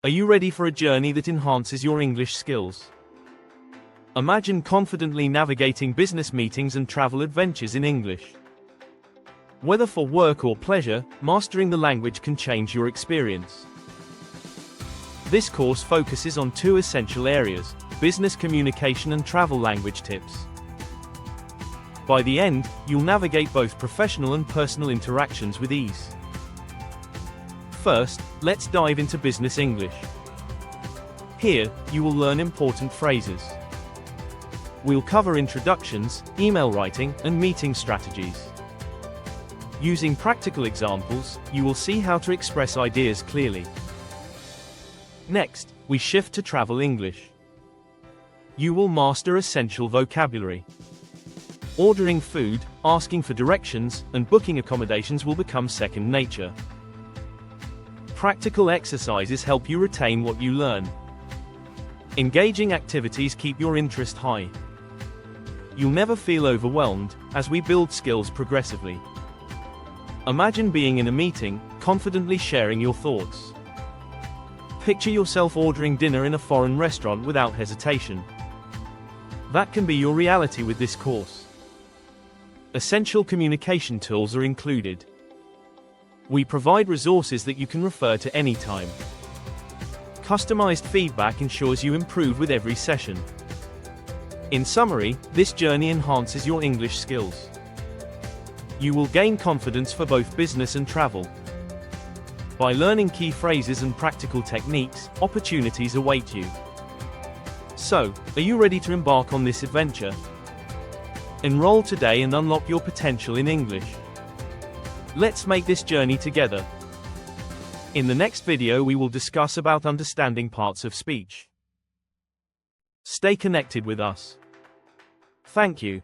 Are you ready for a journey that enhances your English skills? Imagine confidently navigating business meetings and travel adventures in English. Whether for work or pleasure, mastering the language can change your experience. This course focuses on two essential areas: business communication and travel language tips. By the end, you'll navigate both professional and personal interactions with ease. First, let's dive into business English. Here, you will learn important phrases. We'll cover introductions, email writing, and meeting strategies. Using practical examples, you will see how to express ideas clearly. Next, we shift to travel English. You will master essential vocabulary. Ordering food, asking for directions, and booking accommodations will become second nature. Practical exercises help you retain what you learn. Engaging activities keep your interest high. You'll never feel overwhelmed, as we build skills progressively. Imagine being in a meeting, confidently sharing your thoughts. Picture yourself ordering dinner in a foreign restaurant without hesitation. That can be your reality with this course. Essential communication tools are included. We provide resources that you can refer to anytime. Customized feedback ensures you improve with every session. In summary, this journey enhances your English skills. You will gain confidence for both business and travel. By learning key phrases and practical techniques, opportunities await you. So, are you ready to embark on this adventure? Enroll today and unlock your potential in English. Let's make this journey together. In the next video we will discuss about understanding parts of speech. Stay connected with us. Thank you.